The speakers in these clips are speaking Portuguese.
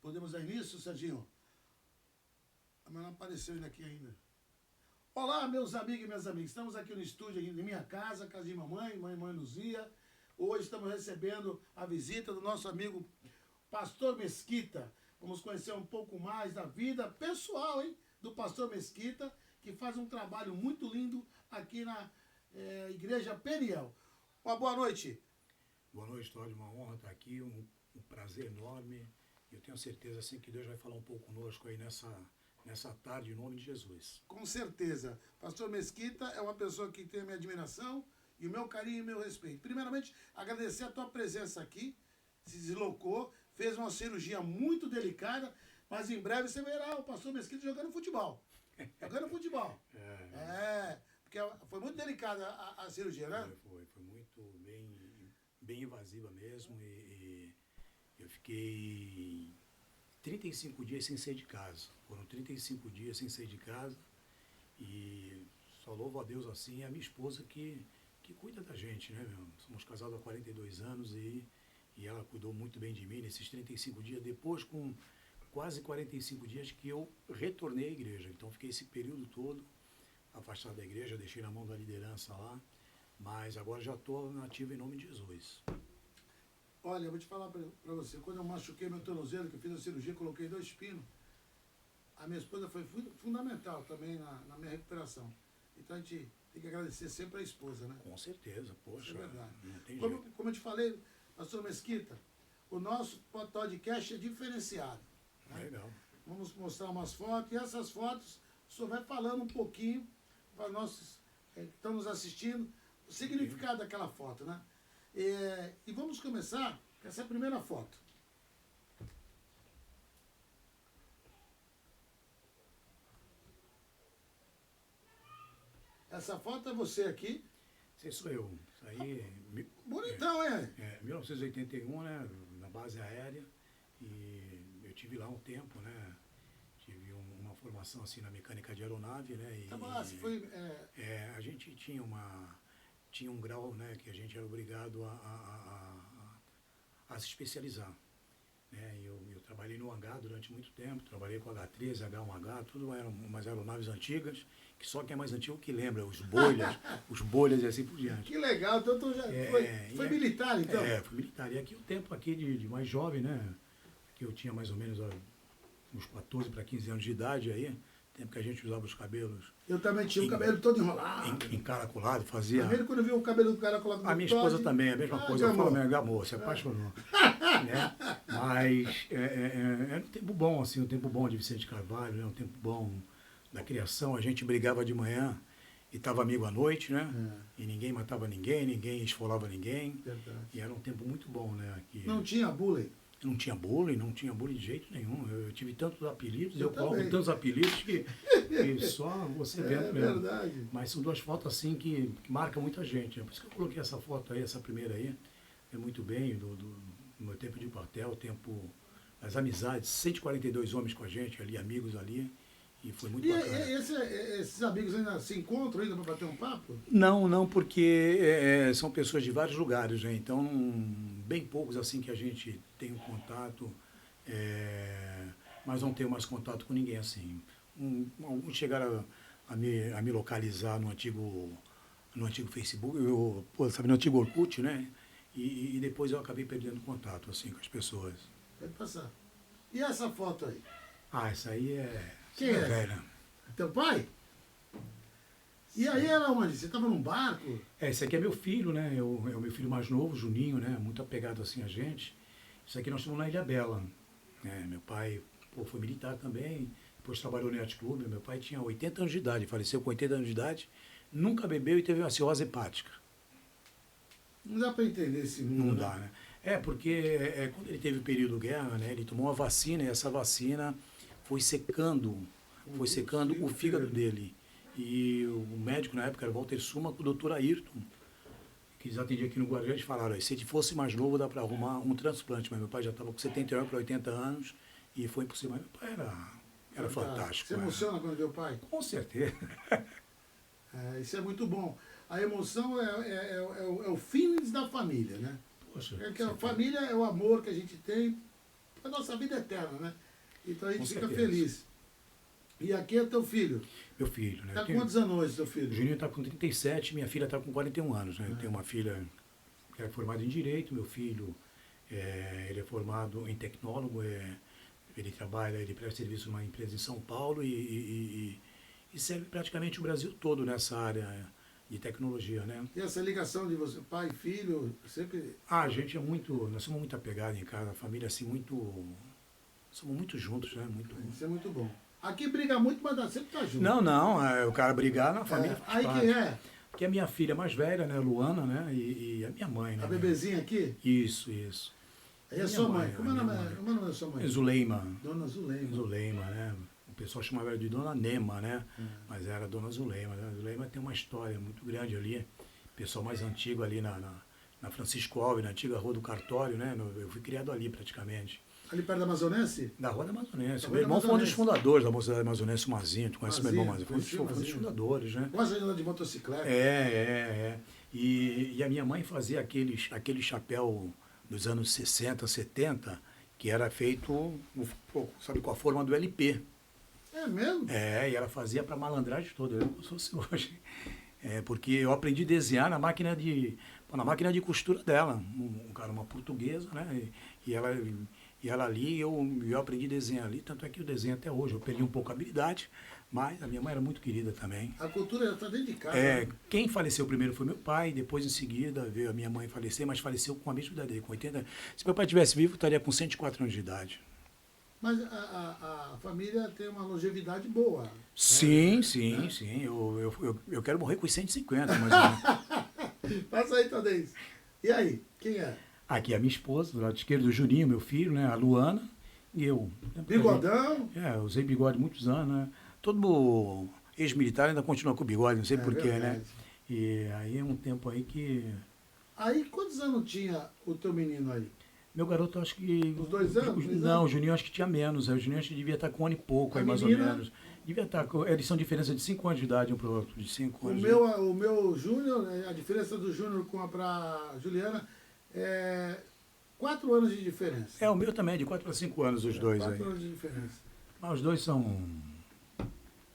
Podemos dar início, Serginho? Mas não apareceu ele aqui ainda. Olá, meus amigos e minhas amigas. Estamos aqui no estúdio, aqui na minha casa, casa de mamãe Luzia. Hoje estamos recebendo a visita do nosso amigo Pastor Mesquita. Vamos conhecer um pouco mais da vida pessoal, hein, do Pastor Mesquita, que faz um trabalho muito lindo aqui na Igreja Peniel. Uma boa noite. Boa noite, Todd. Uma honra estar aqui, um prazer enorme. Eu tenho certeza assim, que Deus vai falar um pouco conosco aí nessa tarde, em nome de Jesus. Com certeza. Pastor Mesquita é uma pessoa que tem a minha admiração e o meu carinho e o meu respeito. Primeiramente, agradecer a tua presença aqui. Se deslocou, fez uma cirurgia muito delicada, mas em breve você verá o Pastor Mesquita jogando futebol. Jogando futebol. Porque foi muito delicada a cirurgia, né? Foi muito bem invasiva mesmo e eu fiquei 35 dias sem sair de casa. Foram 35 dias sem sair de casa e só louvo a Deus assim, a minha esposa que cuida da gente, né, meu? Somos casados há 42 anos e ela cuidou muito bem de mim nesses 35 dias, depois com quase 45 dias que eu retornei à igreja. Então fiquei esse período todo afastado da igreja, deixei na mão da liderança lá, mas agora já estou nativo em nome de Jesus. Olha, eu vou te falar para você, quando eu machuquei meu tornozelo, que eu fiz a cirurgia, coloquei 2 pinos, a minha esposa foi fundamental também na minha recuperação. Então a gente tem que agradecer sempre a esposa, né? Com certeza, poxa. Isso é verdade. Não tem jeito. Como eu te falei, Pastor Mesquita, o nosso podcast é diferenciado. Né? Legal. Vamos mostrar umas fotos, e essas fotos o senhor vai falando um pouquinho para nós que estão nos assistindo, o significado daquela foto, né? E vamos começar com essa primeira foto. Essa foto é você aqui. Esse sou eu. Isso aí... Bonitão, é? 1981, né? Na base aérea. E eu tive lá um tempo, né? Tive uma formação assim na mecânica de aeronave, né? A gente tinha um grau, né, que a gente era obrigado a se especializar. Né? Eu trabalhei no hangar durante muito tempo, trabalhei com H-13, H1H, tudo eram umas aeronaves antigas, que só quem é mais antigo que lembra, os bolhas e assim por diante. Que legal, então tu já foi militar, então? Fui militar. E aqui o tempo aqui de mais jovem, né, que eu tinha mais ou menos uns 14 para 15 anos de idade aí, tempo que a gente usava os cabelos. Eu também tinha o cabelo todo enrolado. Encaracolado, fazia... Primeiro quando eu vi o cabelo do encaracolado... A minha esposa também, a mesma coisa. Eu falo, meu amor, se apaixonou. Né? Mas era um tempo bom, assim, um tempo bom de Vicente Carvalho, né? Um tempo bom da criação. A gente brigava de manhã e estava amigo à noite, né? E ninguém matava ninguém esfolava ninguém. Verdade. E era um tempo muito bom, né? Não tinha bullying? Não tinha bullying de jeito nenhum. Eu tive tantos apelidos, eu coloco também. tantos apelidos que só você vendo mesmo. É verdade. Mas são 2 fotos assim que marcam muita gente. Né? Por isso que eu coloquei essa foto aí, essa primeira aí. É muito bem, do meu tempo de quartel, as amizades, 142 homens com a gente ali, amigos ali. E foi muito bacana. E esses amigos ainda se encontram ainda para bater um papo? Não, porque são pessoas de vários lugares, né? Então, bem poucos assim que a gente tem um contato, mas não tenho mais contato com ninguém assim. Alguns chegaram a me localizar no antigo Facebook, no antigo Orkut, né? E depois eu acabei perdendo contato assim com as pessoas. Pode passar. E essa foto aí? Essa aí é... Quem é? Velha. Teu pai? E aí era onde? Você estava num barco? Esse aqui é meu filho, né? É o meu filho mais novo, Juninho, né? Muito apegado assim a gente. Isso aqui nós estamos na Ilha Bela. Né? Meu pai foi militar também, depois trabalhou no Yacht Club. Meu pai tinha 80 anos de idade, faleceu com 80 anos de idade, nunca bebeu e teve uma cirrose hepática. Não dá para entender esse mundo. Não dá, né? Porque quando ele teve o período guerra, né? Ele tomou uma vacina e essa vacina foi secando o fígado dele. E o médico na época era o Walter Suma com o doutor Ayrton, que eles atendiam aqui no Guarujá, eles falaram, se ele fosse mais novo dá para arrumar um transplante, mas meu pai já estava com 79 para 80 anos e foi impossível. Mas meu pai era fantástico. Você emociona quando vê o pai? Com certeza. Isso é muito bom. A emoção é o feelings da família, né? Poxa, A família é o amor que a gente tem a nossa vida é eterna, né? Então a gente Com fica certeza. feliz. E aqui é teu filho. Meu filho, né? Tá Eu com tenho- quantos anos hoje, teu O filho? Juninho está com 37, minha filha está com 41 anos, né? Eu tenho uma filha que é formada em Direito, meu filho, ele é formado em tecnólogo, ele trabalha, ele presta serviço numa empresa em São Paulo e serve praticamente o Brasil todo nessa área de tecnologia, né? E essa ligação de você, pai e filho, sempre... Ah, a gente é muito, nós somos muito apegados em casa, a família assim, somos muito juntos, né? Muito... Isso é muito bom. Aqui briga muito, mas sempre tá junto. Não, o cara brigar na família faz Aí parte. quem é? Que é a minha filha mais velha, né, Luana, né, e a minha mãe, né? A bebezinha aqui? Isso. Aí é Minha sua mãe. mãe, Como é o minha nome mãe. como é o nome da sua mãe? Zuleima. Dona Zuleima. Zuleima, né? O pessoal chamava ela de Dona Nema, né? Mas era Dona Zuleima. Né? A Zuleima tem uma história muito grande ali. Pessoal mais antigo ali na Francisco Alves, na antiga Rua do Cartório, né? Eu fui criado ali praticamente. Ali perto da Amazonense? Da Rua da Amazonense. Da Meu Rua da irmão foi um dos Amazonense. fundadores da Mocidade Amazonense, o Mazinho. Tu conhece meu irmão Mazinho, Mazinho? Foi um dos fundadores, né? Gosta de andar de motocicleta? E a minha mãe fazia aquele chapéu dos anos 60, 70, que era feito, sabe, com a forma do LP. É mesmo? E ela fazia para malandragem toda, eu não sou assim hoje. Porque eu aprendi a desenhar na máquina de costura dela, uma portuguesa, né? E ela ali, eu aprendi a desenhar ali, tanto é que eu desenho até hoje. Eu perdi um pouco a habilidade, mas a minha mãe era muito querida também. A cultura já está dentro de casa. Né? Quem faleceu primeiro foi meu pai, depois em seguida veio a minha mãe falecer, mas faleceu com a mesma idade dele, com 80. Se meu pai estivesse vivo, estaria com 104 anos de idade. Mas a família tem uma longevidade boa. Sim. Eu quero morrer com os 150, mais ou menos. Passa aí, Tadez. E aí, quem é? Aqui é a minha esposa, do lado esquerdo, o Juninho, meu filho, né? A Luana e eu. Bigodão? Eu usei bigode muitos anos, né? Todo ex-militar ainda continua com bigode, não sei porquê, né? Verdade. E aí é um tempo aí que... Aí, quantos anos tinha o teu menino aí? Meu garoto, acho que... Uns 2 anos? Não, o Juninho acho que tinha menos. O Juninho acho que devia estar com 1 ano e pouco, A aí, mais menina? ou menos. Devia estar com... Eles são diferença de 5 anos de idade um para o outro, de 5 O anos. meu Júnior, a diferença do Júnior com a Juliana é 4 anos de diferença. O meu também, de 4 para 5 anos, os dois aí. 4 anos de diferença. Mas os dois são...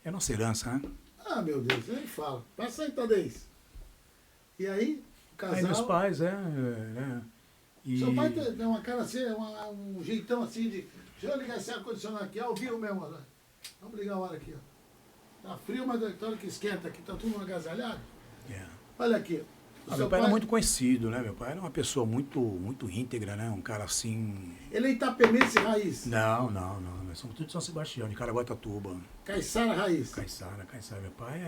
É nossa herança, né? Ah, meu Deus, nem fala. Passa aí, Tadez. E aí, o casal... Aí meus pais, né? E... Seu pai tem uma cara assim, um jeitão assim de... Deixa eu ligar esse ar-condicionado aqui, ao vivo mesmo. Ó. Vamos ligar a hora aqui, ó. Tá frio, mas tem hora que esquenta aqui, tá todo mundo agasalhado. Olha aqui. Meu pai era muito conhecido, né? Meu pai era uma pessoa muito íntegra, né? Um cara assim... Ele é itapemense raiz. Não. Nós somos tudo de São Sebastião, de Caraguatatuba. Caiçara raiz. Caiçara. Meu pai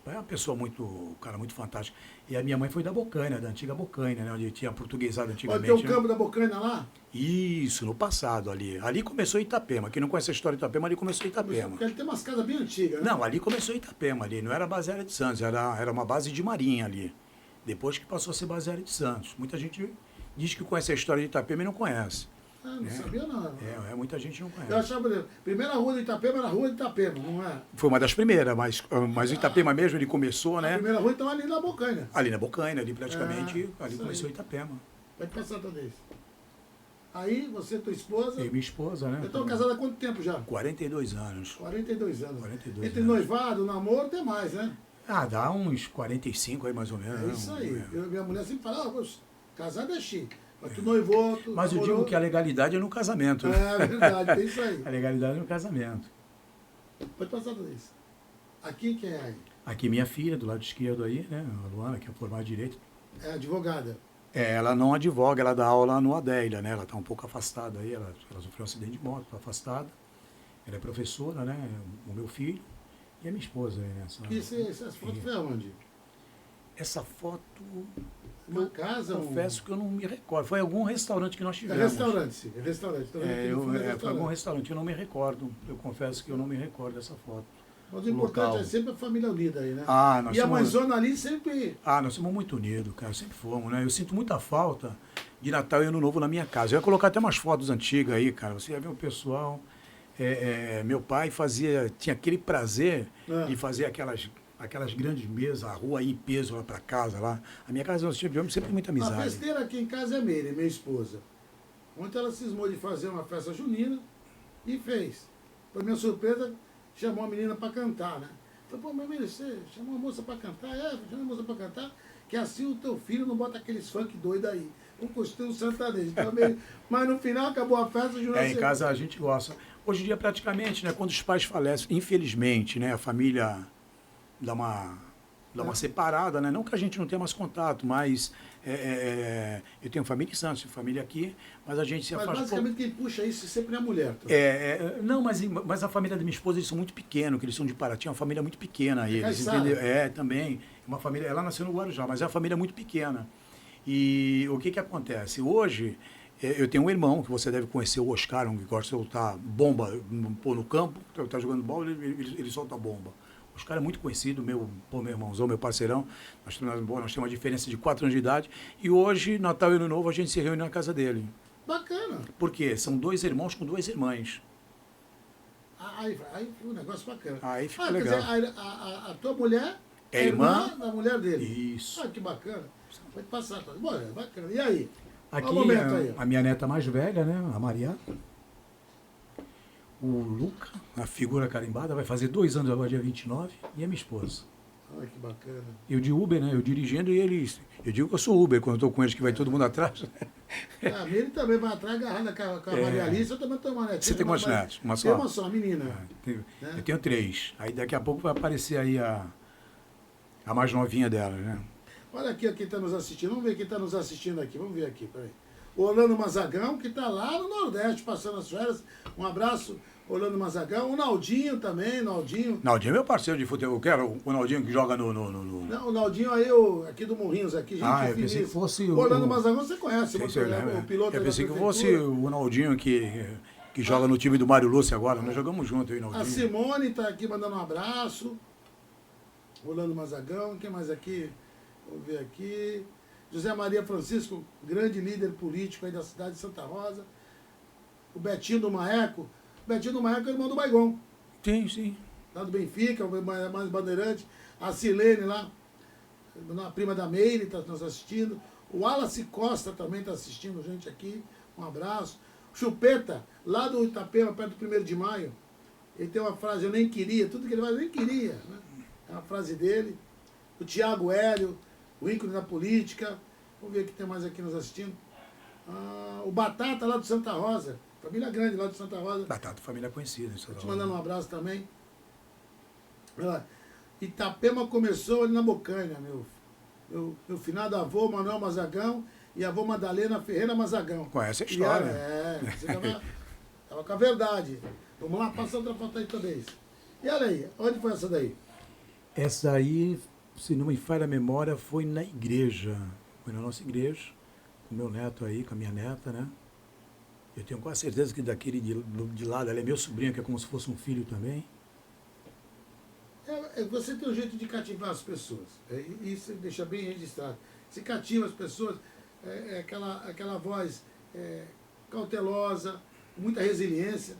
é uma pessoa um cara muito fantástico. E a minha mãe foi da Bocaina, da antiga Bocaina, né? Onde tinha portuguesado Olha, antigamente. tem o né? campo da Bocaina lá? Isso, no passado ali. Ali começou Itapema. Quem não conhece a história de Itapema, ali começou Itapema. Porque ele tem umas casas bem antigas, né? Não, ali começou Itapema, ali. Não era base aérea de Santos, era uma base de marinha ali. Depois que passou a ser base aérea de Santos. Muita gente diz que conhece a história de Itapema e não conhece. Ah, não sabia não. Muita gente não conhece. Eu achava, por exemplo, a primeira rua de Itapema era a rua de Itapema, não é? Foi uma das primeiras, mas o Itapema mesmo, ele começou, A né? primeira rua então ali na Bocaina. Ali na Bocaina, ali praticamente, ali isso começou aí. Itapema. Vai passar Tadez. Aí, você e tua esposa... E minha esposa, né? Eu estou casado há quanto tempo já? 42 anos. 42 anos. 42 Entre anos. noivado, namoro, tem mais, né? Dá uns 45 aí, mais ou menos. É né? isso aí. Minha mulher sempre fala, casado é chique. Mas tu noivou, tu Mas eu namorou. digo que a legalidade é no casamento. né? É verdade, é isso aí. A legalidade é no casamento. Pode passar Tadez. Aqui quem é aí? Aqui minha filha, do lado esquerdo aí, né? A Luana, que é formada em Direito. É advogada. Ela não advoga, ela dá aula no Adélia, né? Ela está um pouco afastada aí, ela sofreu um acidente de moto, está afastada. Ela é professora, né? O meu filho e a minha esposa aí, né? Essas fotos foi aonde? Essa foto, Uma casa? confesso que eu não me recordo. Foi algum restaurante que nós É tivemos. restaurante, sim. É restaurante. Então, Foi algum restaurante, eu não me recordo. Eu confesso que eu não me recordo dessa foto. Mas o importante local. é sempre a família unida aí, né? Nós E a somos... mãezona ali sempre... Nós somos muito unidos, cara, sempre fomos, né? Eu sinto muita falta de Natal e Ano Novo na minha casa. Eu ia colocar até umas fotos antigas aí, cara. Você ia ver o pessoal. Meu pai tinha aquele prazer de fazer aquelas grandes mesas, a rua aí em peso lá para casa lá. A minha casa nós tivemos sempre muita A amizade. festeira aqui em casa é minha esposa. Ontem ela cismou de fazer uma festa junina e fez. Para minha surpresa, chamou a menina para cantar, né? Falei, pô, mas você chamou a moça para cantar? É, chamou a moça para cantar, que assim o teu filho não bota aqueles funk doido aí. Um costume sertanejo. Então, mas no final acabou a festa, jurou Em casa a gente gosta. Hoje em dia, praticamente, né, quando os pais falecem, infelizmente, né, a família dá uma separada, né? Não que a gente não tenha mais contato, mas eu tenho família em Santos, família aqui, mas a gente se Mas afasta. basicamente quem puxa isso sempre é a mulher. Tá? Não, mas a família da minha esposa, eles são muito pequenos, que eles são de Paraty, é uma família muito pequena, eles, entendeu? Também, uma família, ela nasceu no Guarujá, mas é uma família muito pequena. E o que acontece? Hoje, eu tenho um irmão, que você deve conhecer, o Oscar, que gosta de soltar bomba no campo, tá jogando bola, ele solta bomba. O Oscar é muito conhecido, meu irmãozão, meu parceirão, nós temos uma diferença de 4 anos de idade, e hoje, Natal e Ano Novo, a gente se reúne na casa dele. Bacana. Por quê? São 2 irmãos com 2 irmãs. Aí foi um negócio bacana. Aí fica legal. Quer dizer, a tua mulher é irmã da mulher dele. Isso. Que bacana. Vai passar. Bom, bacana. E aí? Aqui, aí? A minha neta mais velha, né, a Maria. O Luca, a figura carimbada, vai fazer 2 anos agora, dia 29, e a minha esposa. Que bacana. Eu de Uber, né? Eu dirigindo e eles. Eu digo que eu sou Uber quando eu estou com eles, que vai todo mundo atrás. Ele também vai atrás, agarrada com a Maria Alice, eu também tenho uma netinha. Você tem quantos netos? Uma só? Tem uma só, uma menina. Eu tenho 3. Aí daqui a pouco vai aparecer aí a mais novinha dela, né? Olha aqui quem está nos assistindo. Vamos ver quem está nos assistindo aqui. Vamos ver aqui, peraí. O Orlando Mazagão, que está lá no Nordeste, passando as férias. Um abraço, Orlando Mazagão. O Naldinho também, Naldinho. Naldinho é meu parceiro de futebol. Eu quero o Naldinho que joga no... Não, o Naldinho aí, aqui do Morrinhos, aqui. Gente, eu pensei que fosse o Orlando Mazagão, você conhece, o piloto. Eu pensei que fosse o Naldinho que joga no time do Mário Lúcio agora. Nós jogamos junto, eu e o Naldinho. A Simone está aqui mandando um abraço. Orlando Mazagão. Quem mais aqui? Vamos ver aqui. José Maria Francisco, grande líder político aí da cidade de Santa Rosa. O Betinho do Maeco. O Betinho do Maeco é irmão do Baigon. Sim. Lá do Benfica, mais bandeirante. A Silene lá, a prima da Meire, está nos assistindo. O Wallace Costa também está assistindo a gente aqui. Um abraço. Chupeta, lá do Itapema, perto do 1º de maio. Ele tem uma frase, eu nem queria. Tudo que ele faz, eu nem queria. Né? É uma frase dele. O Tiago Hélio, o ícone da política. Vamos ver o que tem mais aqui nos assistindo. O Batata lá do Santa Rosa. Família grande lá do Santa Rosa. Batata, família conhecida. Estou te mandando um abraço também. Itapema começou ali na Bocanha, meu finado avô Manuel Mazagão e a avó Madalena Ferreira Mazagão. Conhece a história. Você tava com a verdade. Vamos lá, passa outra foto aí também. E olha aí, onde foi essa daí? Essa aí, se não me falha a memória, foi na igreja. Foi na nossa igreja, com o meu neto aí, com a minha neta, né? Eu tenho quase certeza que daquele de lado, ela é meu sobrinho, que é como se fosse um filho também. Você tem um jeito de cativar as pessoas. Isso deixa bem registrado. Você cativa as pessoas, aquela voz cautelosa, muita resiliência.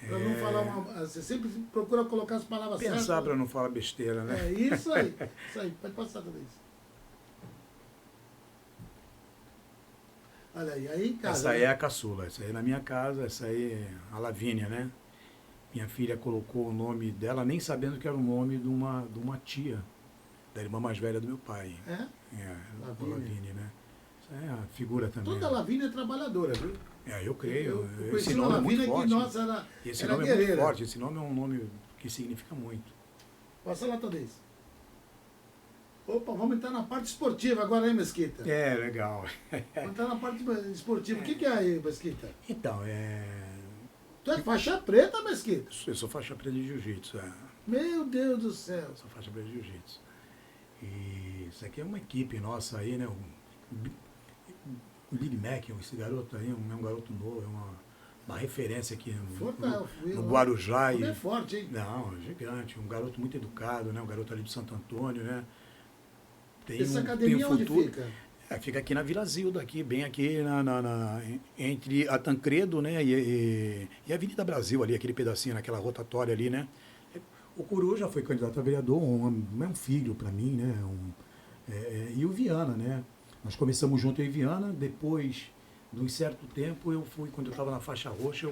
Para não falar você sempre procura colocar as palavras certas. Pensar para não falar besteira, né? Isso aí. Pode passar tudo isso. Olha aí em casa. Essa aí é a caçula, essa aí é na minha casa, essa aí é a Lavínia, né? Minha filha colocou o nome dela, nem sabendo que era o nome de uma tia, da irmã mais velha do meu pai. Lavínia, né? Essa é a figura também. Toda Lavínia é trabalhadora, viu? Eu creio. Eu esse nome é muito forte. Que, nossa, esse nome é muito forte, esse nome é um nome que significa muito. Passa lá, Tadeu. Opa, vamos entrar na parte esportiva agora, hein, Mesquita? Legal. Vamos entrar na parte esportiva. O que é aí, Mesquita? Então, Tu é faixa preta, Mesquita? Eu sou faixa preta de jiu-jitsu. Meu Deus do céu. Eu sou faixa preta de jiu-jitsu. E isso aqui é uma equipe nossa aí, né? O Billy Mack, esse garoto aí, é um garoto novo, é uma referência aqui no Guarujá. É forte, hein? Não, gigante. Um garoto muito educado, né? Um garoto ali de Santo Antônio, né? Essa academia onde fica? Fica aqui na Vila Zilda, aqui, bem aqui entre a Tancredo, né, e a Avenida Brasil ali, aquele pedacinho, naquela rotatória ali, né. O Curu já foi candidato a vereador, é um filho para mim, né, e o Viana, né. Nós começamos junto em Viana, depois de um certo tempo, quando eu estava na faixa roxa,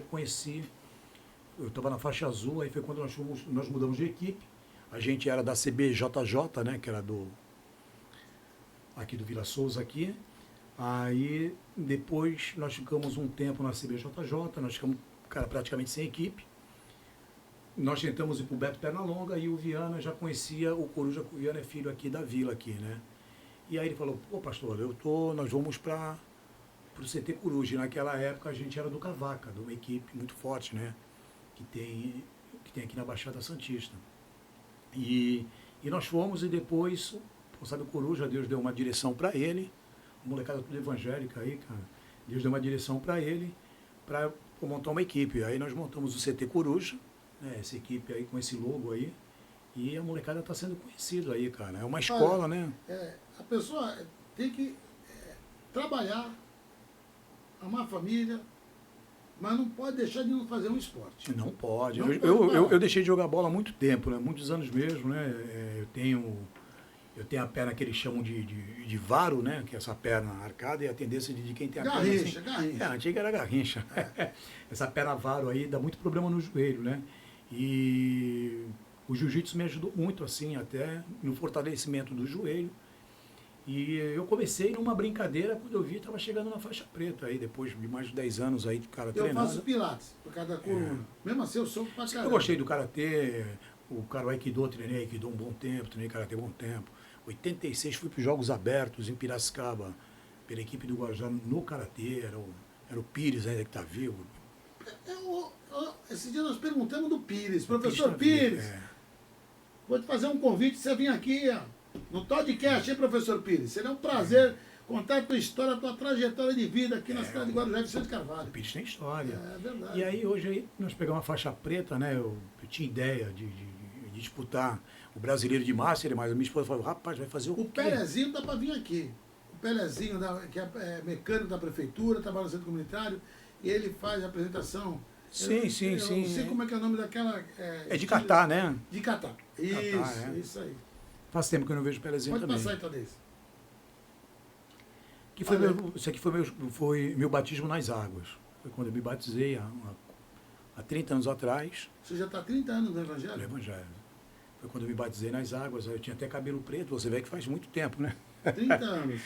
eu estava na faixa azul, aí foi quando nós mudamos de equipe. A gente era da CBJJ, né, que era aqui do Vila Souza aqui. Aí depois nós ficamos um tempo na CBJJ, nós ficamos, cara, praticamente sem equipe. Nós tentamos ir para o Beto Pernalonga e o Viana já conhecia o Coruja, o Viana é filho aqui da vila aqui, né? E aí ele falou, pô, pastor, nós vamos para o CT Coruja. E naquela época a gente era do Cavaca, de uma equipe muito forte, né? Que tem aqui na Baixada Santista. E nós fomos e depois, pô, sabe, o Coruja, Deus deu uma direção para ele, a molecada tudo evangélica aí, cara. Deus deu uma direção para ele, para montar uma equipe. Aí nós montamos o CT Coruja, né, essa equipe aí com esse logo aí, e a molecada está sendo conhecida aí, cara. É uma escola, né? A pessoa tem que trabalhar, amar a família, mas não pode deixar de não fazer um esporte. Não pode. Não eu deixei de jogar bola há muito tempo, né? Muitos anos mesmo, né? Eu tenho a perna que eles chamam de varo, né? Que é essa perna arcada, e a tendência de quem tem a garrincha, perna assim, garrincha. A antiga era garrincha. Essa perna varo aí dá muito problema no joelho, né? E o jiu-jitsu me ajudou muito, assim, até no fortalecimento do joelho. E eu comecei numa brincadeira, quando eu vi, estava chegando na faixa preta aí, depois de mais de 10 anos aí de cara treinando. Eu faço pilates, por causa da coluna. Mesmo assim, eu sou pra caramba. Eu gostei do karatê, o Aikido, treinei Aikido um bom tempo, treinei karatê um bom tempo. 86 fui para os Jogos Abertos em Piracicaba, pela equipe do Guarujá no karatê, era o Pires ainda que está vivo. Esse dia nós perguntamos do Pires, professor Pires, vou te fazer um convite, você vir aqui, ó, no podcast, hein, professor Pires? Seria um prazer contar a tua história, a tua trajetória de vida aqui na cidade de Guarujá e Vicente Carvalho. O Pires tem história. É verdade. E aí hoje aí, nós pegamos uma faixa preta, né? Eu tinha ideia de disputar o brasileiro de Master, mas a minha esposa falou, rapaz, vai fazer o quê? O Pelezinho dá para vir aqui. O Pelezinho, que é mecânico da prefeitura, trabalha no centro comunitário, e ele faz a apresentação. Sim. Eu não sei como é que é o nome daquela... É de Catar, né? De Catar. Isso aí. Faz tempo que eu não vejo o Pelezinho também. Pode passar então desse. Isso aqui foi meu batismo nas águas. Foi quando eu me batizei há 30 anos atrás. Você já está há 30 anos no Evangelho? No Evangelho. Foi quando eu me batizei nas águas. Eu tinha até cabelo preto, você vê que faz muito tempo, né? 30 anos.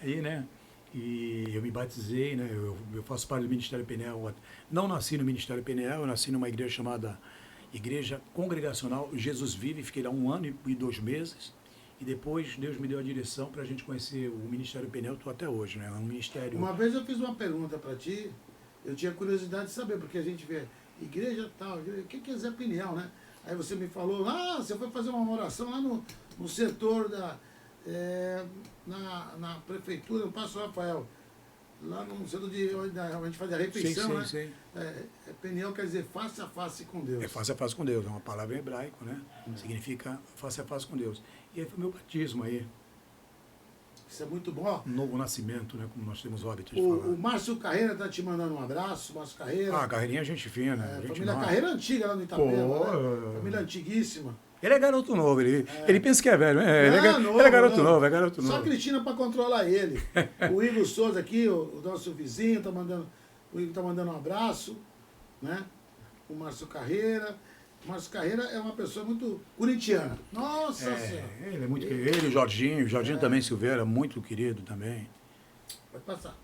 Aí, né? E eu me batizei, né? Eu faço parte do Ministério Peniel. Não nasci no Ministério Peniel, eu nasci numa igreja chamada Igreja Congregacional Jesus Vive. Fiquei lá 1 ano e 2 meses. E depois Deus me deu a direção para a gente conhecer o Ministério Peniel, estou até hoje, né? É um ministério... Uma vez eu fiz uma pergunta para ti, eu tinha curiosidade de saber, porque a gente vê igreja tal, o que é Zé Peniel, né? Aí você me falou, você foi fazer uma oração lá no setor na prefeitura, no Passo Rafael, lá no setor onde a gente fazia a refeição, né? Sim. Peniel quer dizer face a face com Deus. É face a face com Deus, é uma palavra em hebraico, né? Significa face a face com Deus. E aí foi meu batismo aí. Isso é muito bom. Um novo nascimento, né? Como nós temos o hábito de falar. O Márcio Carreira está te mandando um abraço, Márcio Carreira. Carreirinha é gente fina, né? Família Carreira antiga lá no Itapema, né? Família antiguíssima. Ele é garoto novo, ele pensa que é velho, né? Ele é garoto novo. Só a Cristina para controlar ele. O Igor Souza aqui, o nosso vizinho, o Igor tá mandando um abraço, né? O Márcio Carreira. O Márcio Carreira é uma pessoa muito corintiana. Nossa Senhora. Ele é muito querido. Ele e o Jorginho também, Silveira, muito querido também. Pode passar.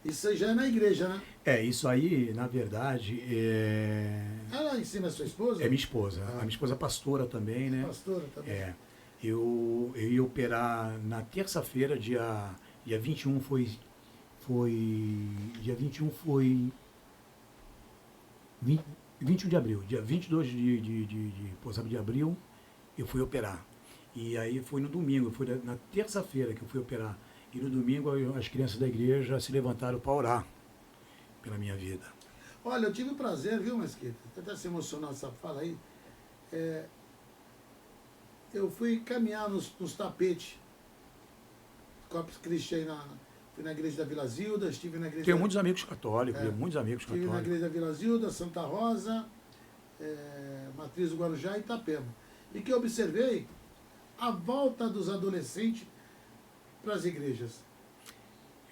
Isso aí já é na igreja, né? Isso aí, na verdade, Ela ensina a sua esposa? É minha esposa. A minha esposa é pastora também, né? Pastora também. Eu ia operar na terça-feira, dia 21 dia 21 foi 21 de abril. Dia 22 de abril, eu fui operar. E aí foi no domingo, foi na terça-feira que eu fui operar. E no domingo as crianças da igreja se levantaram para orar pela minha vida. Olha, eu tive o prazer, viu, Mesquita? Até se emocionar essa fala aí. Eu fui caminhar nos tapetes. Corpus Christi aí fui na igreja da Vila Zilda, estive na igreja... Tenho muitos amigos católicos, Estive na igreja da Vila Zilda, Santa Rosa, Matriz do Guarujá e Itapema. E que eu observei a volta dos adolescentes para as igrejas.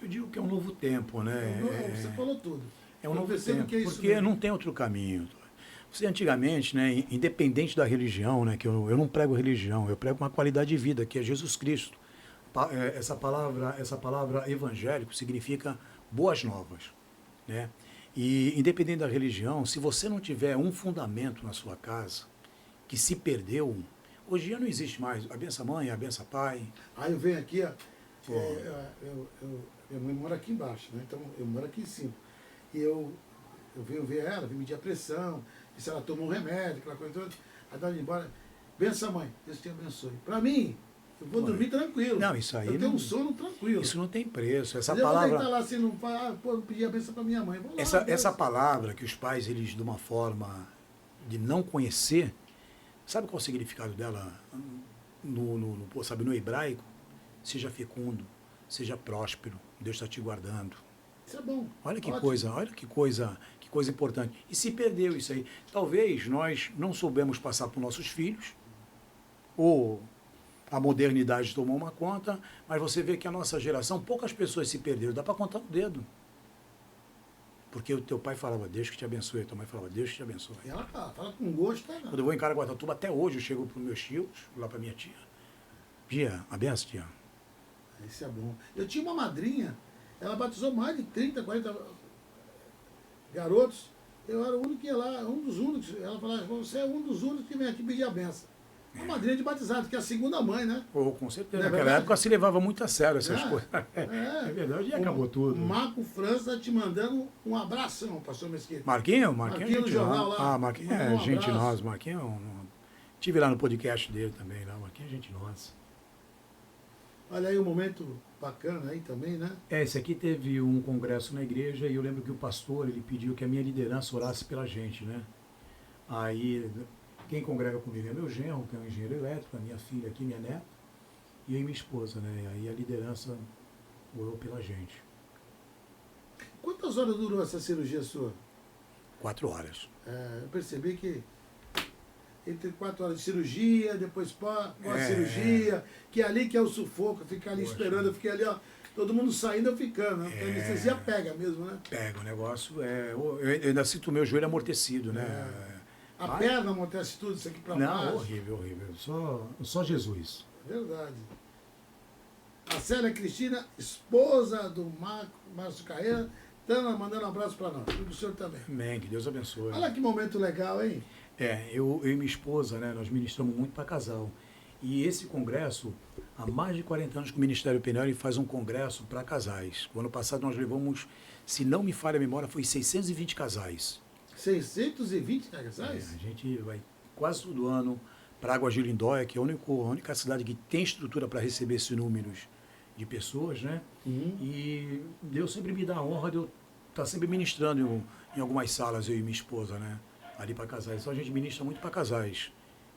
Eu digo que é um novo tempo, né? Você falou tudo. É um Eu novo percebo tempo, que é isso porque mesmo. não tem outro caminho. Você antigamente, né, independente da religião, né, que eu não prego religião, eu prego uma qualidade de vida, que é Jesus Cristo. Essa palavra evangélico significa boas novas, né? E independente da religião, se você não tiver um fundamento na sua casa que se perdeu, hoje em dia não existe mais a benção mãe, a benção pai. Aí eu venho aqui, ó, Pô. minha mãe mora aqui embaixo, né? Então eu moro aqui em cima. E eu venho ver ela, venho medir a pressão, se ela tomou um remédio, aquela coisa toda. Aí dá de embora. Benção, mãe, Deus te abençoe. Pra mim, eu vou dormir tranquilo. Não, isso aí eu tenho não- um sono tranquilo. Isso não tem preço. Essa Mas eu vou deitar palavra, lá assim, não fala, pô, eu pedi a benção pra minha mãe. Vou lá, essa benção. palavra que os pais, eles, de uma forma de não conhecer, sabe qual é o significado dela no hebraico? Seja fecundo, seja próspero, Deus está te guardando. Isso é bom. Olha que Ótimo. coisa, que coisa importante. E se perdeu isso aí. Talvez nós não soubemos passar para os nossos filhos, ou a modernidade tomou uma conta, mas você vê que a nossa geração, poucas pessoas se perderam, dá para contar no dedo. Porque o teu pai falava, Deus que te abençoe, a tua mãe falava, Deus que te abençoe. E ela fala com gosto, tá? Quando eu vou em Caraguatatuba, até hoje eu chego para os meus tios, lá para minha tia. Tia, a benção, tia. Isso é bom. Eu tinha uma madrinha, ela batizou mais de 30, 40 garotos. Eu era o único que ia lá, um dos únicos. Ela falava, você é um dos únicos que vem aqui pedir a benção. Uma madrinha de batizado, que é a segunda mãe, né? Ou com certeza. Não é Naquela verdade? época se levava muito a sério essas É, coisas. É verdade, e acabou tudo. O Marco França te mandando um abração, pastor Mesquita. Marquinho Marquinho é no gente jornal nossa. lá. Ah, Marquinho Mandou é um gente abraço. nossa. Marquinho é tive lá no podcast dele também, lá. Marquinho é gente nossa. Olha aí um momento bacana aí também, né? Esse aqui teve um congresso na igreja e eu lembro que o pastor, ele pediu que a minha liderança orasse pela gente, né? Aí, quem congrega comigo é meu genro, que é um engenheiro elétrico, a minha filha aqui, minha neta, e eu e minha esposa, né? Aí a liderança orou pela gente. Quantas horas durou essa cirurgia sua? 4 horas. Eu percebi que entre 4 horas de cirurgia, depois pós-cirurgia, que é ali que é o sufoco, ficar ali Poxa. esperando, eu fiquei ali, ó, todo mundo saindo, eu ficando, né? Porque a anestesia pega mesmo, né? Pega, o negócio eu ainda sinto o meu joelho amortecido, né? A Mas- perna amortece tudo, isso aqui pra Não, baixo. horrível. Só Jesus. Verdade. A Célia Cristina, esposa do Márcio Carreira, tá mandando um abraço pra nós. E pro senhor também. Amém, que Deus abençoe. Olha que momento legal, hein? Eu e minha esposa, né, nós ministramos muito para casal. E esse congresso, há mais de 40 anos que o Ministério Penal faz um congresso para casais. O ano passado nós levamos, se não me falha a memória, foi 620 casais. 620 casais? A gente vai quase todo ano para Águas de Lindóia, que é a única cidade que tem estrutura para receber esses números de pessoas, né? E Deus sempre me dá a honra de eu estar sempre ministrando em algumas salas, eu e minha esposa, né? Ali para casais. Então a gente ministra muito para casais,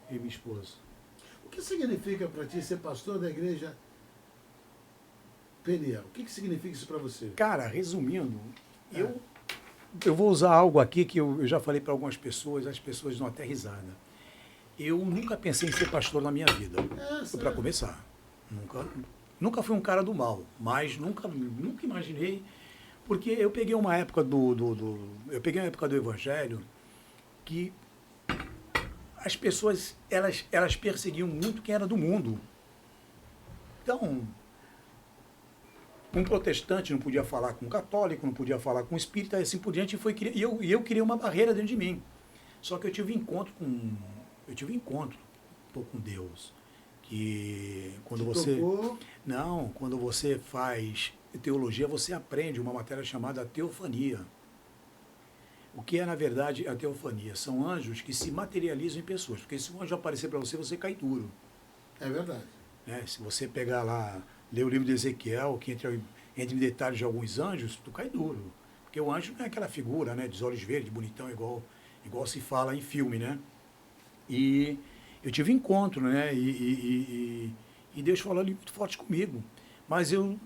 eu e minha esposa. O que significa para ti ser pastor da igreja Peniel? O que significa isso para você? Cara, resumindo, eu vou usar algo aqui que eu já falei para algumas pessoas, as pessoas dão até risada. Eu nunca pensei em ser pastor na minha vida, para começar. Nunca fui um cara do mal, mas nunca imaginei, porque eu peguei uma época eu peguei uma época do Evangelho que as pessoas, elas perseguiam muito quem era do mundo. Então, um protestante não podia falar com um católico, não podia falar com um espírita, e assim por diante, e eu criei uma barreira dentro de mim. Só que eu tive um encontro com Deus, que quando quando você faz teologia, você aprende uma matéria chamada teofania. O que é, na verdade, a teofania? São anjos que se materializam em pessoas, porque se um anjo aparecer para você, você cai duro. É verdade. Né? Se você pegar lá, ler o livro de Ezequiel, que entra em detalhes de alguns anjos, tu cai duro. Porque o anjo não é aquela figura, né, de olhos verdes, bonitão, igual se fala em filme, né? E eu tive encontro, né? E Deus falou ali muito forte comigo. Mas eu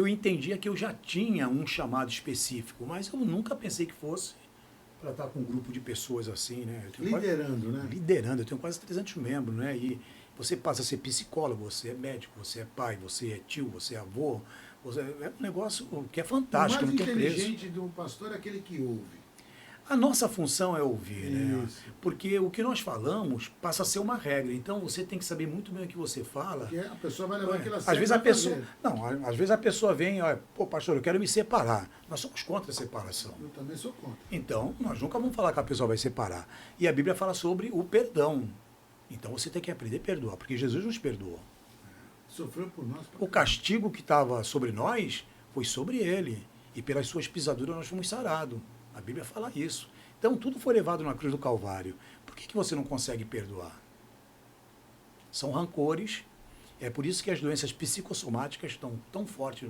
entendia que eu já tinha um chamado específico, mas eu nunca pensei que fosse para estar com um grupo de pessoas assim, né? Liderando, eu tenho quase 300 membros, né? E você passa a ser psicólogo, você é médico, você é pai, você é tio, você é avô, É um negócio que é O fantástico, mais não tem preço. inteligente de um pastor é aquele que ouve. A nossa função é ouvir, né? Isso. Porque o que nós falamos passa a ser uma regra. Então você tem que saber muito bem o que você fala. Porque a pessoa vai levar aquilo a Às sério. vezes a vai pessoa. fazer. Não, às vezes a pessoa vem, olha, pô, pastor, eu quero me separar. Nós somos contra a separação. Eu também sou contra. Então, nós nunca vamos falar que a pessoa vai separar. E a Bíblia fala sobre o perdão. Então você tem que aprender a perdoar, porque Jesus nos perdoou. Sofreu por nós. O castigo que estava sobre nós foi sobre ele. E pelas suas pisaduras nós fomos sarados. A Bíblia fala isso. Então tudo foi levado na cruz do Calvário. Por que você não consegue perdoar? São rancores. É por isso que as doenças psicossomáticas estão tão fortes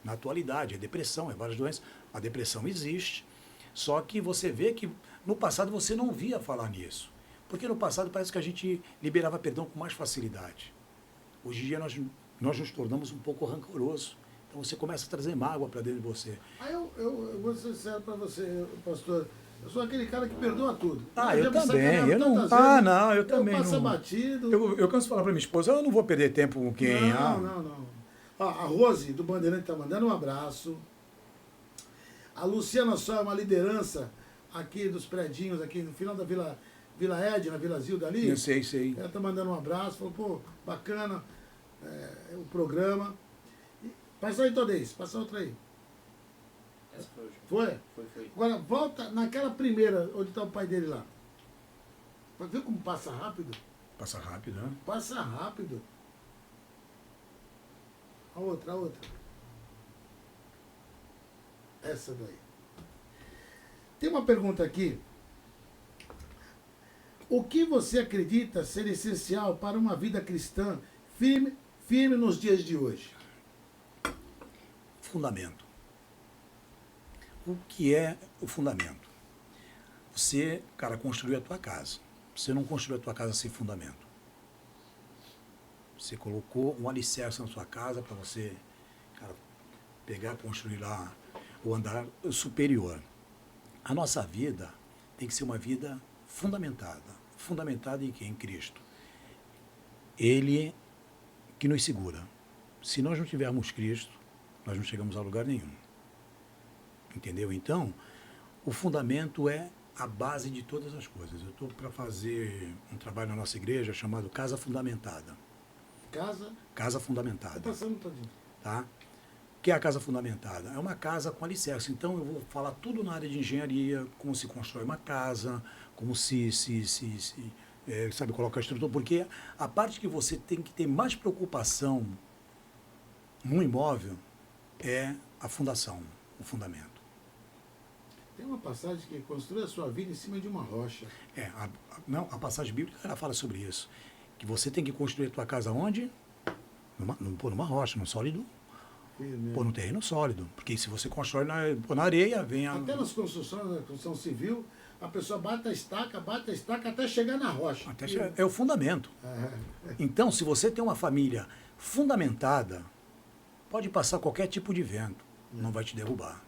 na atualidade. É depressão, é várias doenças. A depressão existe. Só que você vê que no passado você não via falar nisso. Porque no passado parece que a gente liberava perdão com mais facilidade. Hoje em dia nós nos tornamos um pouco rancorosos. Então você começa a trazer mágoa para dentro de você. Eu vou ser sincero para você, pastor. Eu sou aquele cara que perdoa tudo. Eu também. Eu também. Passa batido. Eu canso de falar para minha esposa, eu não vou perder tempo com quem. Não. Ó, a Rose, do Bandeirante, está mandando um abraço. A Luciana Só é uma liderança aqui dos predinhos, aqui no final da Vila Edna, Vila Zilda ali. Eu sei. Ela está mandando um abraço, falou, pô, bacana o programa. Passa aí, Todês, passa outra aí. Essa foi hoje. Foi? Foi. Agora, volta naquela primeira, onde está o pai dele lá. Pode ver como passa rápido? Passa rápido, né? Passa rápido. A outra. Essa daí. Tem uma pergunta aqui. O que você acredita ser essencial para uma vida cristã firme nos dias de hoje? Fundamento. O que é o fundamento? Você, cara, construiu a tua casa. Você não construiu a tua casa sem fundamento. Você colocou um alicerce na sua casa para você, cara, pegar e construir lá o andar superior. A nossa vida tem que ser uma vida fundamentada. Fundamentada em quem? Em Cristo. Ele que nos segura. Se nós não tivermos Cristo, nós não chegamos a lugar nenhum. Entendeu? Então, o fundamento é a base de todas as coisas. Eu estou para fazer um trabalho na nossa igreja chamado Casa Fundamentada. Casa Fundamentada. Está passando todinho. Tá? O que é a Casa Fundamentada? É uma casa com alicerce. Então, eu vou falar tudo na área de engenharia, como se constrói uma casa, como sabe, colocar a estrutura. Porque a parte que você tem que ter mais preocupação no imóvel é a fundação, o fundamento. Tem uma passagem que construi a sua vida em cima de uma rocha. A passagem bíblica ela fala sobre isso. Que você tem que construir a tua casa onde? Numa rocha, num sólido. Num terreno sólido. Porque se você constrói na areia, vem a... Até nas construções, na construção civil, a pessoa bate a estaca até chegar na rocha. É o fundamento. Então, se você tem uma família fundamentada, pode passar qualquer tipo de vento. Não vai te derrubar.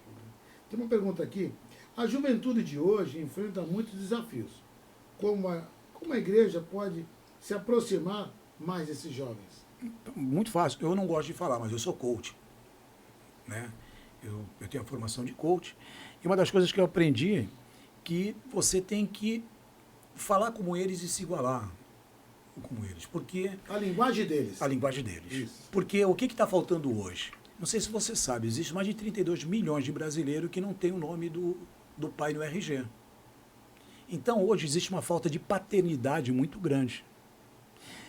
Tem uma pergunta aqui. A juventude de hoje enfrenta muitos desafios. Como a igreja pode se aproximar mais desses jovens? Muito fácil. Eu não gosto de falar, mas eu sou coach. Né? Eu tenho a formação de coach. E uma das coisas que eu aprendi é que você tem que falar como eles e se igualar como eles. Porque a linguagem deles. A linguagem deles. Isso. Porque o que está faltando hoje? Não sei se você sabe, existe mais de 32 milhões de brasileiros que não tem o nome do pai no RG. Então, hoje existe uma falta de paternidade muito grande.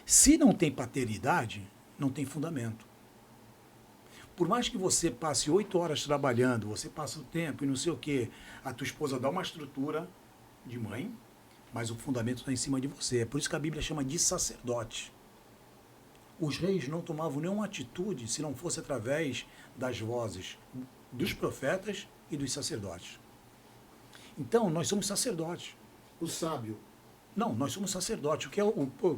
Se não tem paternidade, não tem fundamento. Por mais que você passe 8 horas trabalhando, você passa o tempo e não sei o quê, a tua esposa dá uma estrutura de mãe, mas o fundamento está em cima de você. É por isso que a Bíblia chama de sacerdote. Os reis não tomavam nenhuma atitude se não fosse através das vozes dos profetas e dos sacerdotes. Então, nós somos sacerdotes. O sábio. Não, nós somos sacerdotes.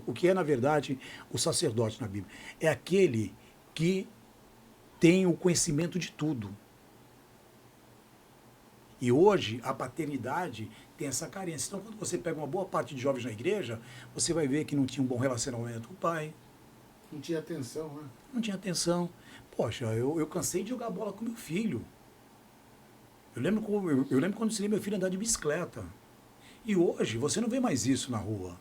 O que é, na verdade, o sacerdote na Bíblia? É aquele que tem o conhecimento de tudo. E hoje, a paternidade tem essa carência. Então, quando você pega uma boa parte de jovens na igreja, você vai ver que não tinha um bom relacionamento com o pai, Não tinha atenção, né? Não tinha atenção. Poxa, eu cansei de jogar bola com meu filho. Eu lembro quando eu ensinei meu filho a andar de bicicleta. E hoje você não vê mais isso na rua.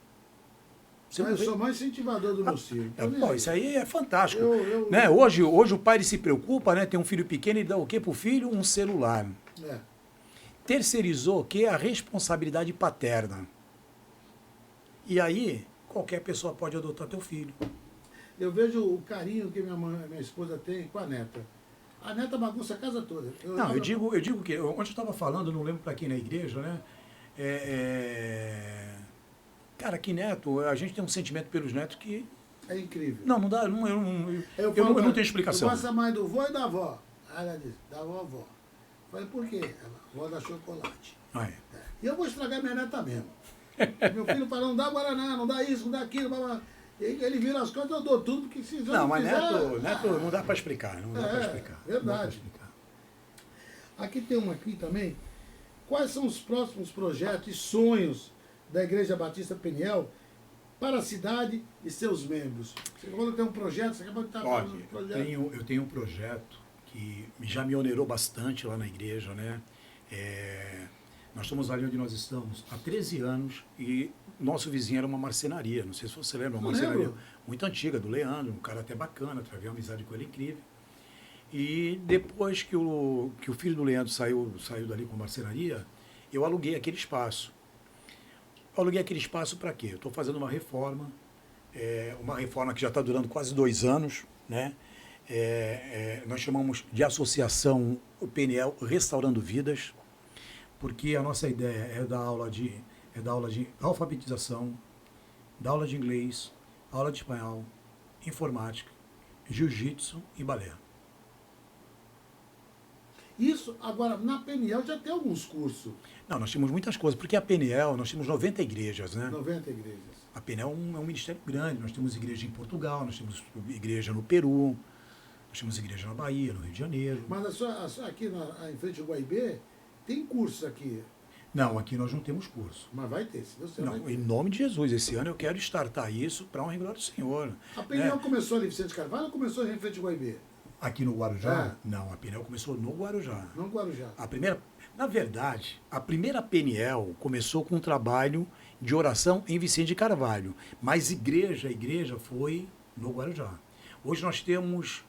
Você não Eu vê. sou mais incentivador do meu filho. Pô, isso aí é fantástico. Eu- Né? Hoje o pai ele se preocupa, né? Tem um filho pequeno, ele dá o quê pro filho? Um celular. É. Terceirizou o quê? A responsabilidade paterna. E aí, qualquer pessoa pode adotar teu filho. Eu vejo o carinho que minha esposa tem com a neta. A neta bagunça a casa toda. Não, eu digo que, onde eu estava falando, não lembro para quem na igreja, né? Cara, que neto, a gente tem um sentimento pelos netos que. É incrível. Não dá, eu não tenho explicação. Eu gosto mais do vô e da avó. Aí ela disse, da vovó. Falei, por quê? Ela, vó da chocolate. Ah, é. E eu vou estragar minha neta mesmo. Meu filho fala, não dá Guaraná, não dá isso, não dá aquilo. Blá, blá. Ele vira as contas, eu dou tudo, porque se eu Não, mas fizer, neto não dá para explicar. Não dá para explicar. verdade. Não dá pra explicar. Aqui tem uma aqui também. Quais são os próximos projetos e sonhos da Igreja Batista Peniel para a cidade e seus membros? Você acabou de ter um projeto, você acabou de estar Olha, falando um projeto. eu tenho um projeto que já me onerou bastante lá na igreja, né? Nós estamos ali onde nós estamos há 13 anos e nosso vizinho era uma marcenaria, não sei se você lembra, uma Não marcenaria lembro. muito antiga, do Leandro, um cara até bacana, travei uma amizade com ele incrível. E depois que o filho do Leandro saiu dali com a marcenaria, eu aluguei aquele espaço. Eu aluguei aquele espaço para quê? Eu estou fazendo uma reforma que já está durando quase 2 anos, né? Nós chamamos de Associação PNL Restaurando Vidas, porque a nossa ideia é dar aula de alfabetização, dar aula de inglês, aula de espanhol, informática, jiu-jitsu e balé. Isso, agora, na Peniel já tem alguns cursos, Não, nós temos muitas coisas, porque a PNL, nós temos 90 igrejas, né? 90 igrejas. A PNL é um ministério grande, nós temos igreja em Portugal, nós temos igreja no Peru, nós temos igreja na Bahia, no Rio de Janeiro. Mas aqui em frente ao Guaibê, tem cursos aqui, Não, aqui nós não temos curso. mas vai ter, se Deus quiser, vai Não, ter. em nome de Jesus, esse ano eu quero startar isso para honra e glória do Senhor. A Peniel né? começou ali em Vicente Carvalho ou começou em frente ao Guaibê? Aqui no Guarujá? É. Não, a PNL começou no Guarujá. Não Guarujá. Na verdade, a primeira PNL começou com um trabalho de oração em Vicente de Carvalho, mas igreja foi no Guarujá. Hoje nós temos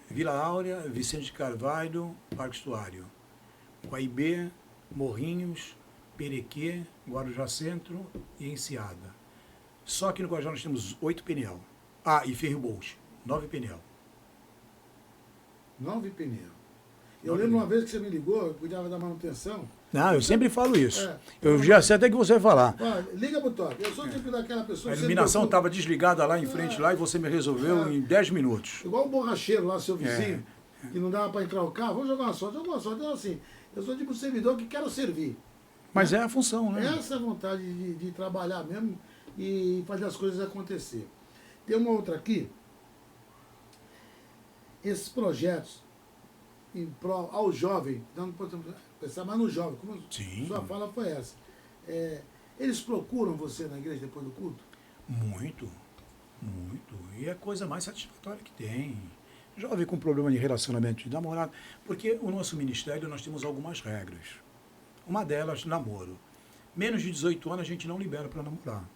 Vila Áurea, Vicente de Carvalho, Parque Estuário, Guaibê, Morrinhos, Perequê, Guarujá Centro e Enseada. Só que no Guarujá nós temos 8 PNL. Ah, e Ferro Bolch, 9 PNL. 9 Peniel. Eu 9 lembro uma PNL. vez que você me ligou, eu cuidava da manutenção. Não, eu sempre falo isso. É. Eu já sei até que você vai falar. Olha, liga pro Toque. Eu sou o tipo daquela pessoa A que iluminação sempre estava desligada lá em frente lá e você me resolveu em 10 minutos. igual o borracheiro lá, seu vizinho, É. que não dava para entrar o carro, vamos jogar uma sorte. Então, assim, eu sou tipo um servidor que quero servir. Mas é a função, né? Essa é a vontade de trabalhar mesmo e fazer as coisas acontecer. Tem uma outra aqui. Esses projetos em prol ao jovem, não podemos pensar mais no jovem, como Sim. sua fala foi essa. Eles procuram você na igreja depois do culto? Muito, muito. E é a coisa mais satisfatória que tem. Jovem com problema de relacionamento de namorado. Porque o nosso ministério, nós temos algumas regras. Uma delas, namoro. Menos de 18 anos a gente não libera para namorar.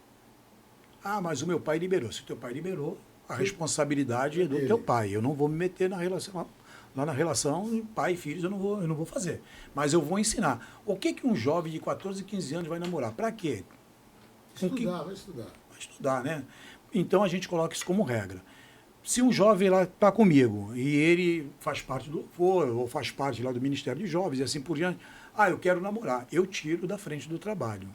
Ah, mas o meu pai liberou. Se o teu pai liberou, a responsabilidade é do Ele. teu pai. Eu não vou me meter na relação, lá na relação pai e filhos, eu não vou fazer. Mas eu vou ensinar. O que um jovem de 14, 15 anos vai namorar? Para quê? Com que- Vai estudar. Vai estudar, né? Então a gente coloca isso como regra. Se um jovem lá está comigo e ele faz parte do foro ou faz parte lá do Ministério de Jovens e assim por diante, eu quero namorar, eu tiro da frente do trabalho.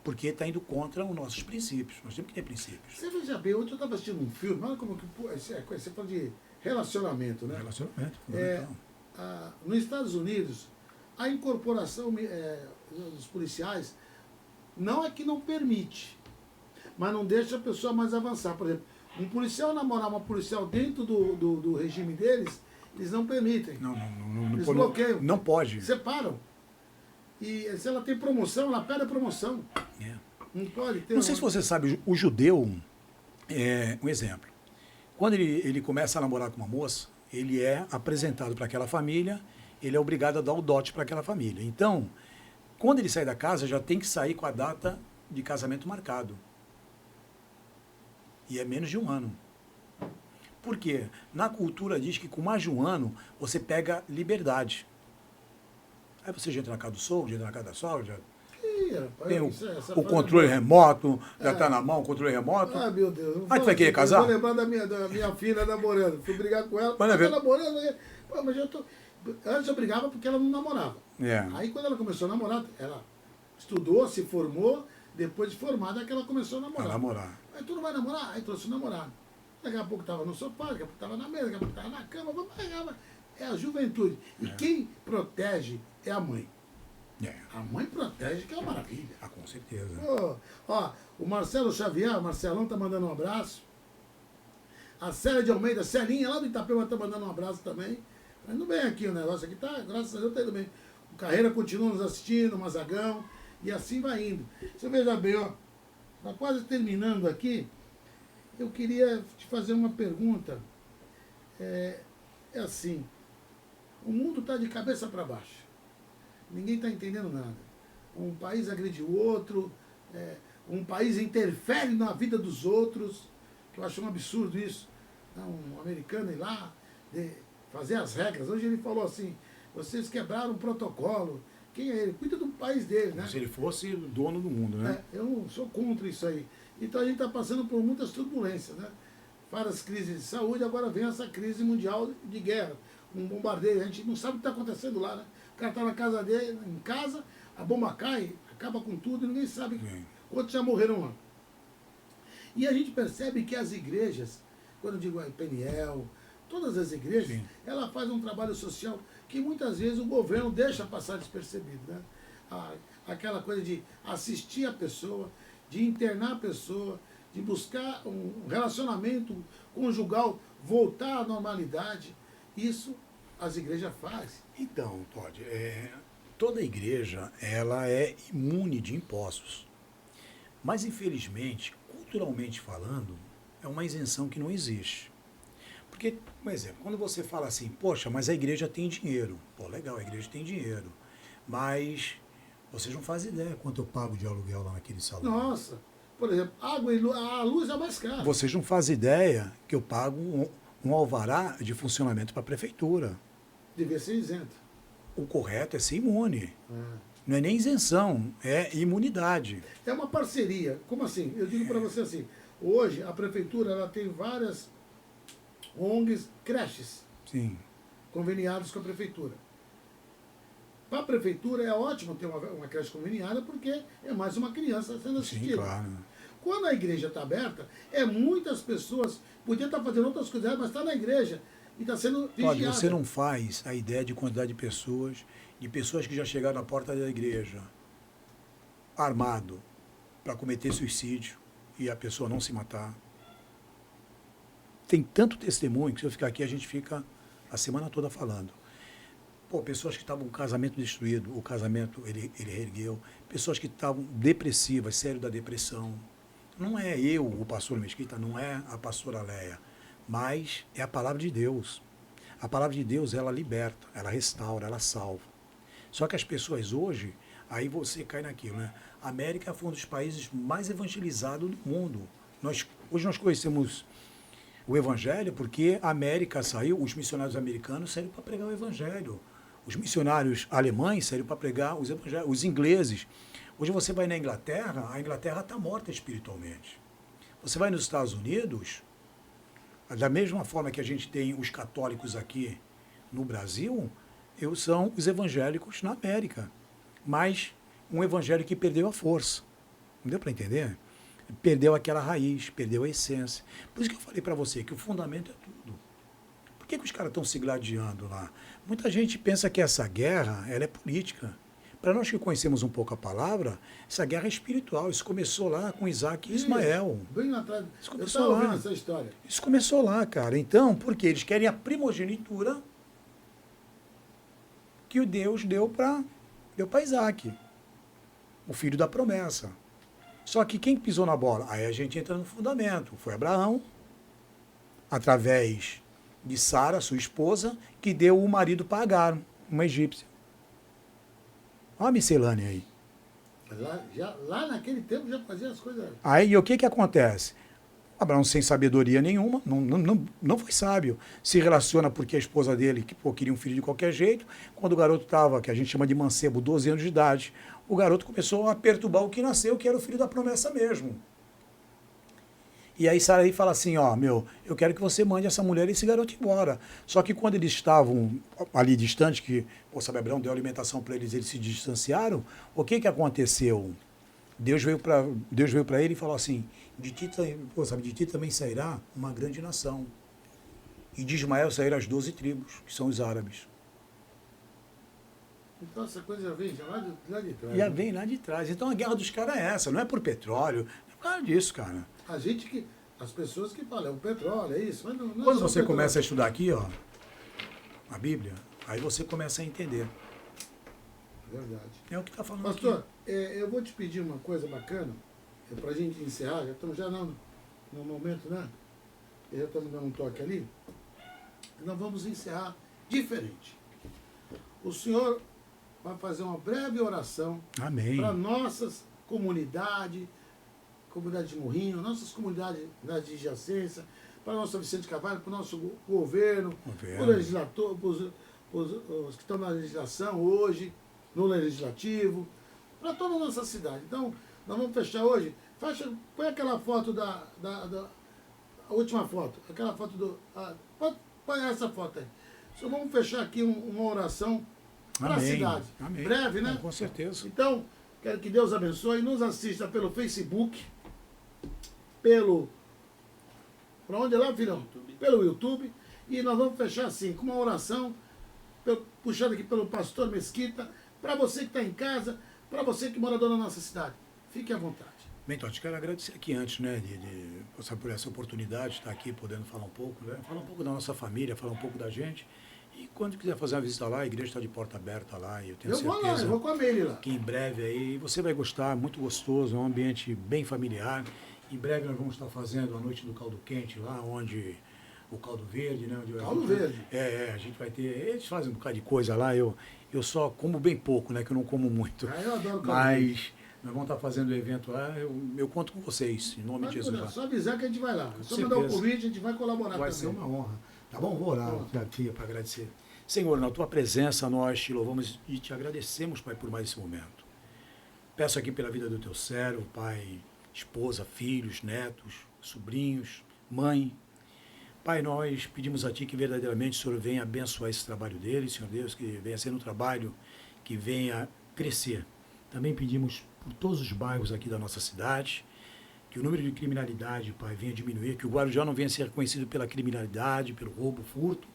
Porque está indo contra os nossos princípios. Nós temos que ter princípios. Você veja bem, ontem eu estava assistindo um filme, olha como que você fala de relacionamento, né? Relacionamento, fundamental. Nos Estados Unidos, a incorporação dos policiais não é que não permite, mas não deixa a pessoa mais avançar. Por exemplo, um policial namorar uma policial dentro do regime deles, eles não permitem. Não Eles bloqueiam. não pode. Separam. E se ela tem promoção, ela perde a promoção. É. Não pode ter. Não sei se você sabe, o judeu, um exemplo, quando ele começa a namorar com uma moça, ele é apresentado para aquela família, ele é obrigado a dar o dote para aquela família. Então, quando ele sai da casa, já tem que sair com a data de casamento marcado. E é menos de um ano. Por quê? Na cultura diz que com mais de um ano, você pega liberdade. Aí você já entra na casa do sogro, já entra na casa da sogra, já Ih, rapaz, tem essa o fase controle é- remoto, já está na mão o controle remoto. Ah, meu Deus. Não Aí tu fala vai querer assim, casar? Eu vou lembrar da minha filha namorando. Fui brigar com ela. Manda Tá ver. namorando, né? Pô, mas eu tô... Antes eu brigava porque ela não namorava. É. Aí quando ela começou a namorar, ela estudou, se formou, depois de formada é que ela começou a Para namorar. namorar. Aí tu não vai namorar? Aí trouxe o namorado. Daqui a pouco estava no sofá, daqui a pouco estava na mesa, daqui a pouco estava na cama, vamos pegar. É a juventude. E quem protege é a mãe. É. A mãe protege, que é uma maravilha. Ah, com certeza. Ó, o Marcelo Xavier, o Marcelão tá mandando um abraço. A Célia de Almeida, Celinha lá do Itapema tá mandando um abraço também. Mas não bem aqui o negócio aqui, tá? Graças a Deus tá indo bem. O Carreira continua nos assistindo, o Mazagão, e assim vai indo. Você veja bem, ó, tá quase terminando aqui. Eu queria te fazer uma pergunta. É assim, o mundo está de cabeça para baixo. Ninguém está entendendo nada. Um país agride o outro, um país interfere na vida dos outros, que eu acho um absurdo isso. Um americano ir lá, fazer as regras. Hoje ele falou assim, vocês quebraram o protocolo. Quem é ele? Cuida do país dele, né? Como se ele fosse o dono do mundo, né? Eu sou contra isso aí. Então a gente está passando por muitas turbulências, né? Várias crises de saúde, agora vem essa crise mundial de guerra. Um bombardeio, a gente não sabe o que está acontecendo lá, né? O cara está na casa dele, em casa, a bomba cai, acaba com tudo e ninguém sabe quantos já morreram lá. E a gente percebe que as igrejas, quando eu digo a PNL, todas as igrejas, ela faz um trabalho social que muitas vezes o governo deixa passar despercebido, né? Aquela coisa de assistir a pessoa, de internar a pessoa, de buscar um relacionamento conjugal, voltar à normalidade. Isso as igrejas fazem. Então, Todd, toda igreja ela é imune de impostos. Mas, infelizmente, culturalmente falando, é uma isenção que não existe. Porque, por exemplo, quando você fala assim, poxa, mas a igreja tem dinheiro. Pô, legal, a igreja tem dinheiro. Mas vocês não fazem ideia quanto eu pago de aluguel lá naquele salão. Nossa, por exemplo, água e luz, a luz é mais cara. Vocês não fazem ideia que eu pago um alvará de funcionamento para a prefeitura. Devia ser isento. O correto é ser imune. Não é nem isenção, é imunidade. É uma parceria. Como assim? Eu digo para você assim, hoje a prefeitura ela tem várias ONGs, creches, Sim. conveniados com a prefeitura. Para a prefeitura é ótimo ter uma creche conveniada porque é mais uma criança sendo assistida. Sim, claro. Quando a igreja está aberta, muitas pessoas podiam estar fazendo outras coisas, mas está na igreja e está sendo Olha, vigiada. você não faz a ideia de quantidade de pessoas que já chegaram à porta da igreja armado para cometer suicídio e a pessoa não se matar. Tem tanto testemunho que se eu ficar aqui a gente fica a semana toda falando. Pô, pessoas que estavam com o casamento destruído, o casamento ele reergueu, pessoas que estavam depressivas, sério da depressão. Não é eu, o pastor Mesquita, não é a pastora Leia, mas é a palavra de Deus. A palavra de Deus, ela liberta, ela restaura, ela salva. Só que as pessoas hoje, aí você cai naquilo, né? A América foi um dos países mais evangelizados do mundo. Hoje nós conhecemos o Evangelho porque a América saiu, os missionários americanos saíram para pregar o Evangelho. Os missionários alemães saíram para pregar os evangelhos, os ingleses. Hoje você vai na Inglaterra, a Inglaterra está morta espiritualmente. Você vai nos Estados Unidos, da mesma forma que a gente tem os católicos aqui no Brasil, são os evangélicos na América. Mas um evangelho que perdeu a força. Não deu para entender? Perdeu aquela raiz, perdeu a essência. Por isso que eu falei para você que o fundamento é tudo. Por que os caras estão se gladiando lá? Muita gente pensa que essa guerra ela é política. Para nós que conhecemos um pouco a palavra, essa guerra é espiritual. Isso começou lá com Isaac e Ismael. Bem lá atrás. Isso Eu começou estava lá. ouvindo essa história. Isso começou lá, cara. Então, porque eles querem a primogenitura que o Deus deu para Isaac, o filho da promessa. Só que quem pisou na bola? Aí a gente entra no fundamento. Foi Abraão, através de Sara, sua esposa, que deu o marido para Agar, uma egípcia. Olha a miscelânea aí. Lá naquele tempo já fazia as coisas. Aí o que acontece? Abraão, sem sabedoria nenhuma, não foi sábio. Se relaciona porque a esposa dele queria um filho de qualquer jeito. Quando o garoto estava, que a gente chama de mancebo, 12 anos de idade, o garoto começou a perturbar o que nasceu, que era o filho da promessa mesmo. E aí Sara aí fala assim, ó, eu quero que você mande essa mulher e esse garoto embora. Só que quando eles estavam ali distantes, que, sabe, Abraão deu alimentação para eles se distanciaram, o que aconteceu? Deus veio para ele e falou assim, de ti também sairá uma grande nação. E de Ismael sairão as 12 tribos, que são os árabes. Então essa coisa já vem lá de trás. Já vem lá de trás. Então a guerra dos caras é essa, não é por petróleo, é por causa disso, cara. As pessoas que falam, o petróleo, é isso, mas não é Quando só você petróleo. começa a estudar aqui, ó, a Bíblia, aí você começa a entender. Verdade. É o que está falando Pastor, aqui. eu vou te pedir uma coisa bacana, para a gente encerrar, já estamos no momento, né? Já estamos dando um toque ali. Nós vamos encerrar diferente. O senhor vai fazer uma breve oração Amém. para nossas comunidades, comunidade de Morrinho, nossas comunidades de adjacência, para a nossa Vicente Carvalho, para o nosso governo, para o legislador, para os que estão na legislação hoje, no legislativo, para toda a nossa cidade. Então, nós vamos fechar hoje. Põe aquela foto a última foto, aquela foto põe essa foto aí. Só vamos fechar aqui uma oração para a cidade. Amém. Breve, né? Com certeza. Então, quero que Deus abençoe. Nos assista pelo Facebook, para onde é lá, filhão? YouTube. Pelo YouTube. E nós vamos fechar assim, com uma oração, puxada aqui pelo pastor Mesquita, para você que está em casa, para você que mora na nossa cidade. Fique à vontade. Bem, então, eu quero agradecer aqui antes, né, de passar por essa oportunidade de estar aqui podendo falar um pouco, né, falar um pouco da nossa família, falar um pouco da gente. E quando quiser fazer uma visita lá, a igreja está de porta aberta lá, e eu tenho certeza. Vou lá, eu vou com a Meire lá. Que em breve aí você vai gostar, muito gostoso, é um ambiente bem familiar. Em breve nós vamos estar fazendo a noite do caldo quente lá, onde o caldo verde, né? Caldo verde. A gente vai ter. Eles fazem um bocado de coisa lá, eu só como bem pouco, né? Que eu não como muito. Eu adoro caldo Mas verde. nós vamos estar fazendo o evento lá, eu conto com vocês, em nome de Jesus. Lá. Só avisar que a gente vai lá. Com Só mandar o certeza. convite, a gente vai colaborar Vai também. ser uma honra. Tá bom? Vou orar aqui para agradecer. Senhor, na tua presença nós te louvamos e te agradecemos, Pai, por mais esse momento. Peço aqui pela vida do teu servo, Pai, esposa, filhos, netos, sobrinhos, mãe. Pai, nós pedimos a Ti que verdadeiramente o Senhor venha abençoar esse trabalho dele, Senhor Deus, que venha ser um trabalho que venha crescer. Também pedimos por todos os bairros aqui da nossa cidade, que o número de criminalidade, Pai, venha diminuir, que o Guarujá não venha ser conhecido pela criminalidade, pelo roubo, furto,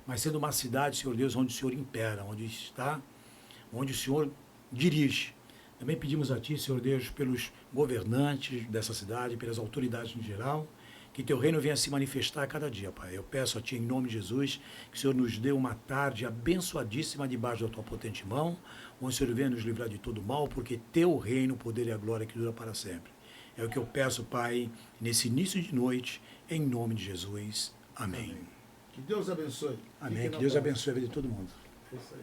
mas sendo uma cidade, Senhor Deus, onde o Senhor impera, onde o Senhor dirige. Também pedimos a Ti, Senhor Deus, pelos governantes dessa cidade, pelas autoridades em geral, que Teu reino venha se manifestar a cada dia, Pai. Eu peço a Ti, em nome de Jesus, que o Senhor nos dê uma tarde abençoadíssima debaixo da Tua potente mão, onde o Senhor venha nos livrar de todo mal, porque Teu reino, o poder e a glória que dura para sempre. É o que eu peço, Pai, nesse início de noite, em nome de Jesus. Amém. Que Deus abençoe. Amém. Fique Que na Deus paz. abençoe a vida de todo mundo. É isso aí.